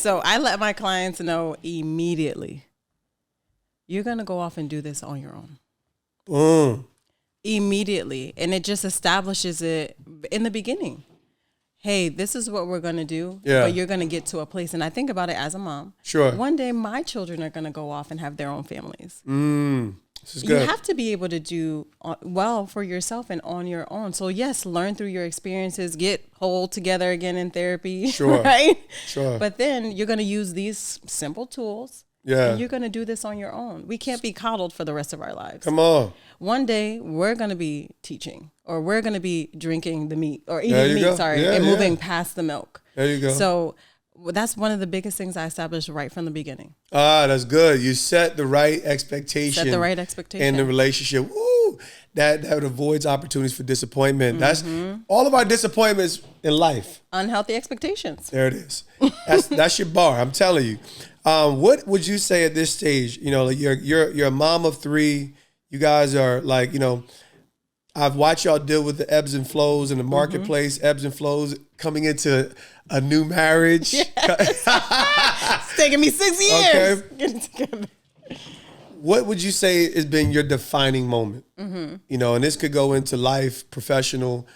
So I let my clients know immediately, you're going to go off and do this on your own. Immediately. And it just establishes it in the beginning. Hey, this is what we're going to do, but you're going to get to a place. And I think about it as a mom. Sure. One day my children are going to go off and have their own families. This is good. You have to be able to do well for yourself and on your own. So yes, learn through your experiences, get whole together again in therapy, sure. right? Sure. But then you're going to use these simple tools. Yeah. And you're going to do this on your own. We can't be coddled for the rest of our lives. Come on. One day we're going to be teaching, or we're going to be drinking the meat or eating meat, and moving past the milk. There you go. So that's one of the biggest things I established right from the beginning. That's good. You set the right expectation. Set the right expectation. In the relationship. Woo! That avoids opportunities for disappointment. That's all of our disappointments in life. Unhealthy expectations. There it is. That's your bar. I'm telling you. What would you say at this stage? You know, like you're a mom of 3. You guys are like, you know, I've watched y'all deal with the ebbs and flows in the marketplace, ebbs and flows coming into a new marriage. Yes. It's taking me 6 years. Okay. Getting together. What would you say has been your defining moment? You know, and this could go into life, professional.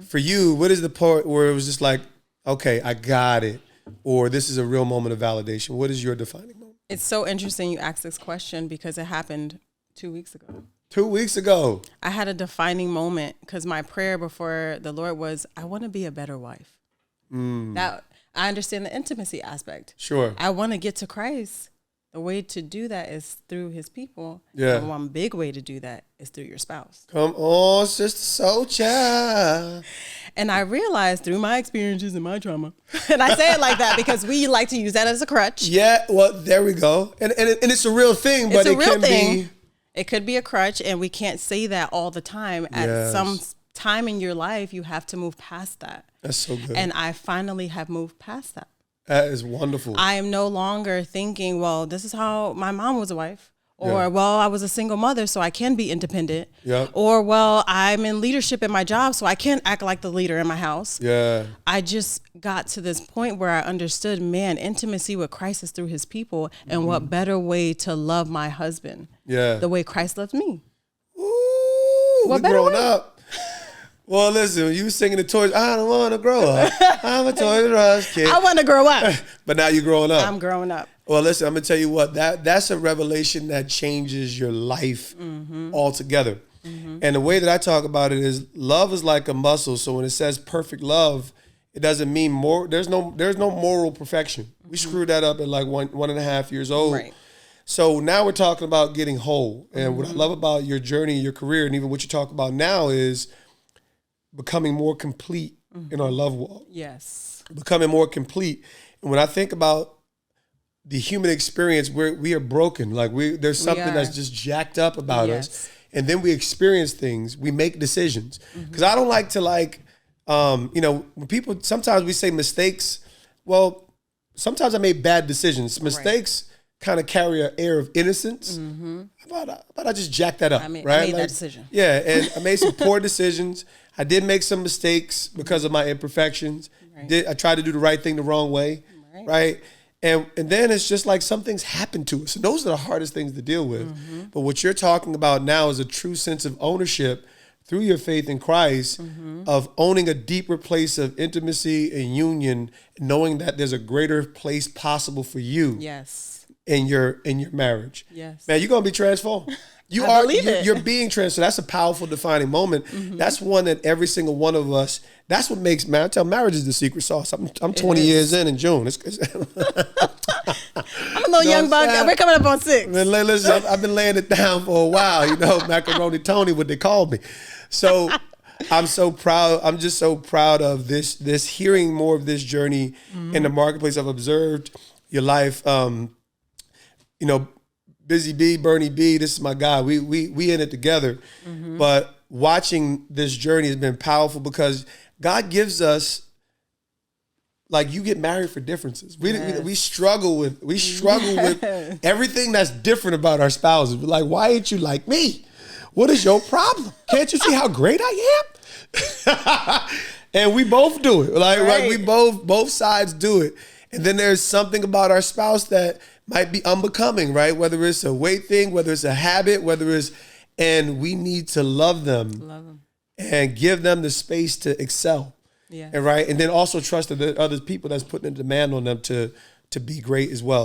For you, what is the part where it was just like, okay, I got it, or this is a real moment of validation? What is your defining moment? It's so interesting you ask this question because it happened 2 weeks ago. 2 weeks ago. I had a defining moment because my prayer before the Lord was, I want to be a better wife. Now, I understand the intimacy aspect. Sure. I want to get to Christ. The way to do that is through his people. Yeah. And one big way to do that is through your spouse. Come on, Sister Socha. And I realized through my experiences and my trauma, and I say it like that because we like to use that as a crutch. Yeah, well, there we go. And it's a real thing, but it can be. It could be a crutch, and we can't say that all the time. At some time in your life, you have to move past that. That's so good. And I finally have moved past that. That is wonderful. I am no longer thinking, well, this is how my mom was a wife. Or, well, I was a single mother, so I can be independent. Yeah. Or, well, I'm in leadership in my job, so I can't act like the leader in my house. Yeah. I just got to this point where I understood, man, intimacy with Christ is through his people. And what better way to love my husband? Yeah. The way Christ loves me. Ooh, What we better growing way? up. Well, listen, you singing the Toys, I don't want to grow up. I'm a Toys R Us kid. I want to grow up. But now you're growing up. I'm growing up. Well, listen, I'm going to tell you what, that's a revelation that changes your life altogether. And the way that I talk about it is love is like a muscle. So when it says perfect love, it doesn't mean more. There's no moral perfection. We screwed that up at like 1.5 years old. Right. So now we're talking about getting whole. And what I love about your journey, your career, and even what you talk about now is becoming more complete in our love walk. Yes. Becoming more complete. And when I think about the human experience, we are broken. Like there's something that's just jacked up about us. And then we experience things. We make decisions. Because I don't like to when people, sometimes we say mistakes. Well, sometimes I made bad decisions. Mistakes kind of carry an air of innocence. How about I just jack that up, I made like, that decision. Yeah, and I made some poor decisions. I did make some mistakes because of my imperfections. Right. I tried to do the right thing the wrong way, right? And then it's just like some things happen to us. And those are the hardest things to deal with. But what you're talking about now is a true sense of ownership through your faith in Christ, of owning a deeper place of intimacy and union, knowing that there's a greater place possible for you. Yes. In your marriage. Yes. Man, you're going to be transformed. You're being transformed. That's a powerful defining moment. That's one that every single one of us, that's what makes, man, I tell marriage is the secret sauce. I'm 20 years in June. I'm a little young bug. We're coming up on 6. Man, listen, I've been laying it down for a while, macaroni Tony, what they called me. So I'm so proud. I'm just so proud of this hearing more of this journey in the marketplace. I've observed your life. Busy B, Bernie B, this is my guy. We in it together. But watching this journey has been powerful because God gives us, like, you get married for differences. We struggle with everything that's different about our spouses. We're like, why ain't you like me? What is your problem? Can't you see how great I am? And we both do it. Like we both sides do it. And then there's something about our spouse that might be unbecoming, right? Whether it's a weight thing, whether it's a habit, and we need to love them and give them the space to excel. Yeah. And then also trust that there are other people that's putting a demand on them to be great as well.